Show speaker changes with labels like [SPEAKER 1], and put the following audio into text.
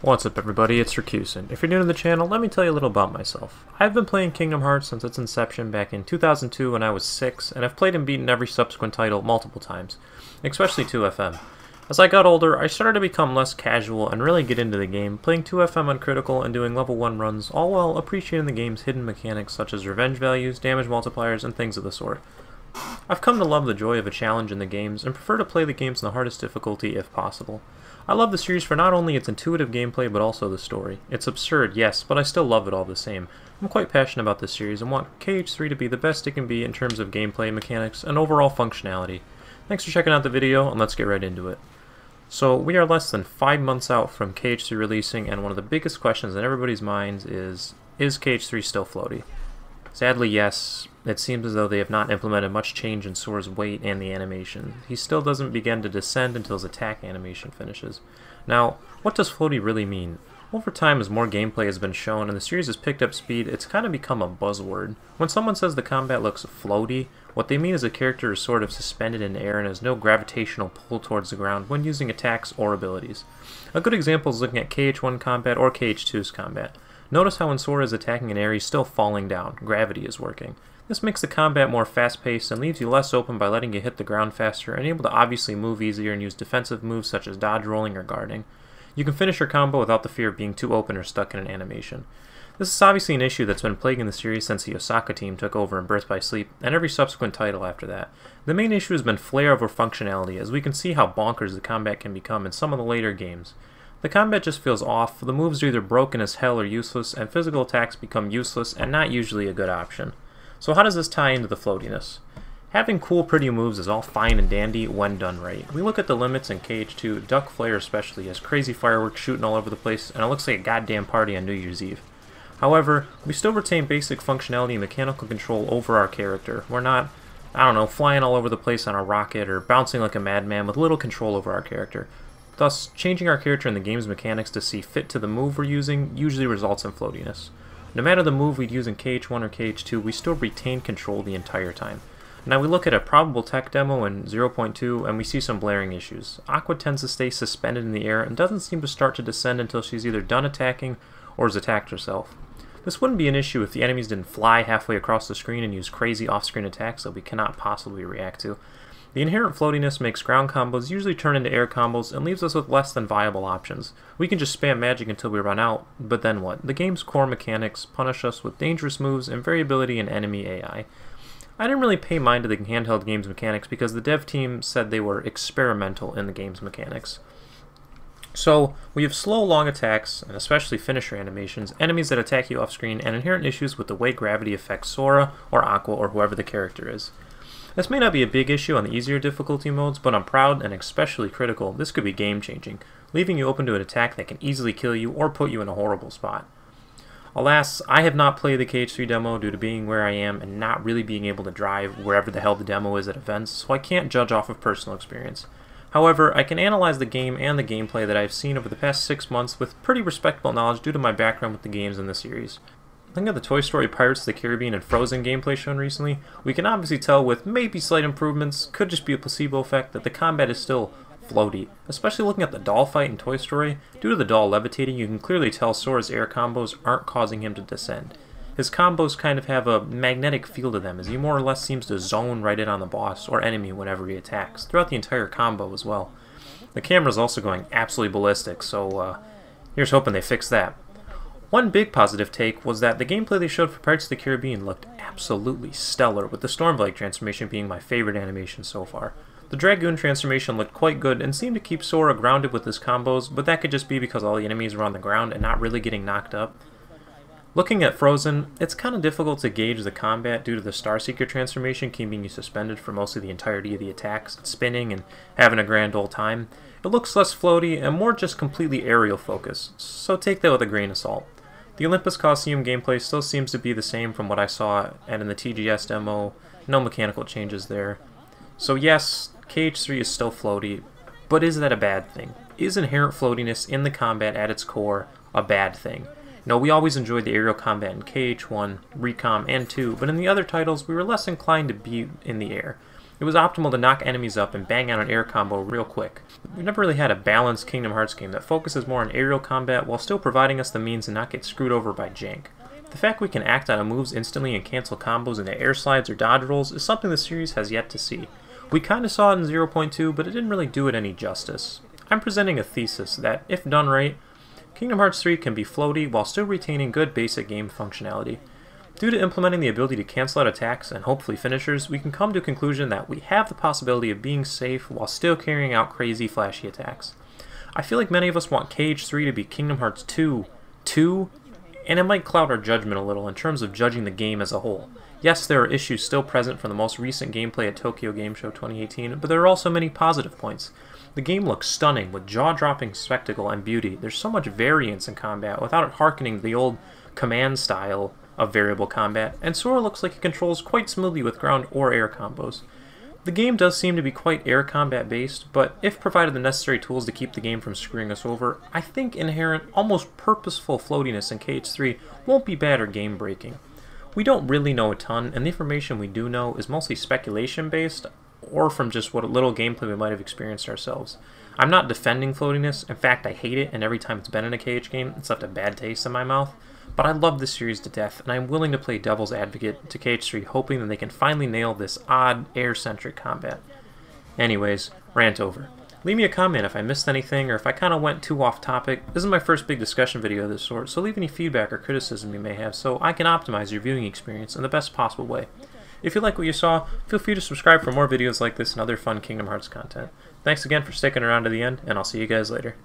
[SPEAKER 1] What's up everybody, it's Rakusin. If you're new to the channel, let me tell you a little about myself. I've been playing Kingdom Hearts since its inception back in 2002 when I was 6, and I've played and beaten every subsequent title multiple times, especially 2FM. As I got older, I started to become less casual and really get into the game, playing 2FM on critical and doing level 1 runs, all while appreciating the game's hidden mechanics such as revenge values, damage multipliers, and things of the sort. I've come to love the joy of a challenge in the games, and prefer to play the games in the hardest difficulty if possible. I love the series for not only its intuitive gameplay, but also the story. It's absurd, yes, but I still love it all the same. I'm quite passionate about this series and want KH3 to be the best it can be in terms of gameplay, mechanics, and overall functionality. Thanks for checking out the video, and let's get right into it. So, we are less than 5 months out from KH3 releasing, and one of the biggest questions in everybody's minds is KH3 still floaty? Sadly, yes. It seems as though they have not implemented much change in Sora's weight and the animation. He still doesn't begin to descend until his attack animation finishes. Now, what does floaty really mean? Over time, as more gameplay has been shown and the series has picked up speed, it's kind of become a buzzword. When someone says the combat looks floaty, what they mean is the character is sort of suspended in air and has no gravitational pull towards the ground when using attacks or abilities. A good example is looking at KH1 combat or KH2's combat. Notice how when Sora is attacking an air, he's still falling down. Gravity is working. This makes the combat more fast-paced and leaves you less open by letting you hit the ground faster and able to obviously move easier and use defensive moves such as dodge rolling or guarding. You can finish your combo without the fear of being too open or stuck in an animation. This is obviously an issue that's been plaguing the series since the Osaka team took over in Birth by Sleep, and every subsequent title after that. The main issue has been Flair over functionality, as we can see how bonkers the combat can become in some of the later games. The combat just feels off, the moves are either broken as hell or useless, and physical attacks become useless and not usually a good option. So how does this tie into the floatiness? Having cool, pretty moves is all fine and dandy when done right. We look at the limits in KH2, Duck Flair especially has crazy fireworks shooting all over the place, and it looks like a goddamn party on New Year's Eve. However, we still retain basic functionality and mechanical control over our character. We're not, flying all over the place on a rocket or bouncing like a madman with little control over our character. Thus, changing our character in the game's mechanics to see fit to the move we're using usually results in floatiness. No matter the move we'd use in KH1 or KH2, we still retain control the entire time. Now we look at a probable tech demo in 0.2 and we see some blaring issues. Aqua tends to stay suspended in the air and doesn't seem to start to descend until she's either done attacking or has attacked herself. This wouldn't be an issue if the enemies didn't fly halfway across the screen and use crazy off-screen attacks that we cannot possibly react to. The inherent floatiness makes ground combos usually turn into air combos and leaves us with less than viable options. We can just spam magic until we run out, but then what? The game's core mechanics punish us with dangerous moves and variability in enemy AI. I didn't really pay mind to the handheld game's mechanics because the dev team said they were experimental in the game's mechanics. So, we have slow, long attacks, and especially finisher animations, enemies that attack you off-screen, and inherent issues with the way gravity affects Sora or Aqua or whoever the character is. This may not be a big issue on the easier difficulty modes, but on Proud and especially Critical, this could be game-changing, leaving you open to an attack that can easily kill you or put you in a horrible spot. Alas, I have not played the KH3 demo due to being where I am and not really being able to drive wherever the hell the demo is at events, so I can't judge off of personal experience. However, I can analyze the game and the gameplay that I've seen over the past 6 months with pretty respectable knowledge due to my background with the games in the series. Looking at the Toy Story Pirates of the Caribbean and Frozen gameplay shown recently, we can obviously tell with maybe slight improvements, could just be a placebo effect, that the combat is still floaty. Especially looking at the doll fight in Toy Story, due to the doll levitating, you can clearly tell Sora's air combos aren't causing him to descend. His combos kind of have a magnetic feel to them, as he more or less seems to zone right in on the boss or enemy whenever he attacks, throughout the entire combo as well. The camera's also going absolutely ballistic, so here's hoping they fix that. One big positive take was that the gameplay they showed for Pirates of the Caribbean looked absolutely stellar, with the Stormblade transformation being my favorite animation so far. The Dragoon transformation looked quite good and seemed to keep Sora grounded with his combos, but that could just be because all the enemies were on the ground and not really getting knocked up. Looking at Frozen, it's kind of difficult to gauge the combat due to the Starseeker transformation keeping you suspended for most of the entirety of the attacks, spinning and having a grand old time. It looks less floaty and more just completely aerial focused, so take that with a grain of salt. The Olympus Coliseum gameplay still seems to be the same from what I saw and in the TGS demo, no mechanical changes there. So yes, KH3 is still floaty, but is that a bad thing? Is inherent floatiness in the combat at its core a bad thing? No, we always enjoyed the aerial combat in KH1, Recom, and 2, but in the other titles we were less inclined to be in the air. It was optimal to knock enemies up and bang out an air combo real quick. We've never really had a balanced Kingdom Hearts game that focuses more on aerial combat while still providing us the means to not get screwed over by jank. The fact we can act on moves instantly and cancel combos into air slides or dodge rolls is something the series has yet to see. We kinda saw it in 0.2, but it didn't really do it any justice. I'm presenting a thesis that, if done right, Kingdom Hearts 3 can be floaty while still retaining good basic game functionality. Due to implementing the ability to cancel out attacks and hopefully finishers, we can come to a conclusion that we have the possibility of being safe while still carrying out crazy flashy attacks. I feel like many of us want KH3 to be Kingdom Hearts 2, and it might cloud our judgment a little in terms of judging the game as a whole. Yes, there are issues still present from the most recent gameplay at Tokyo Game Show 2018, but there are also many positive points. The game looks stunning, with jaw-dropping spectacle and beauty. There's so much variance in combat without it harkening to the old command style of variable combat, and Sora looks like it controls quite smoothly with ground or air combos. The game does seem to be quite air combat based, but if provided the necessary tools to keep the game from screwing us over, I think inherent, almost purposeful floatiness in KH3 won't be bad or game breaking. We don't really know a ton, and the information we do know is mostly speculation based, or from just what little gameplay we might have experienced ourselves. I'm not defending floatiness, in fact I hate it, and every time it's been in a KH game, it's left a bad taste in my mouth. But I love this series to death, and I'm willing to play devil's advocate to KH3, hoping that they can finally nail this odd, air-centric combat. Anyways, rant over. Leave me a comment if I missed anything, or if I kinda went too off topic. This is my first big discussion video of this sort, so leave any feedback or criticism you may have so I can optimize your viewing experience in the best possible way. If you like what you saw, feel free to subscribe for more videos like this and other fun Kingdom Hearts content. Thanks again for sticking around to the end, and I'll see you guys later.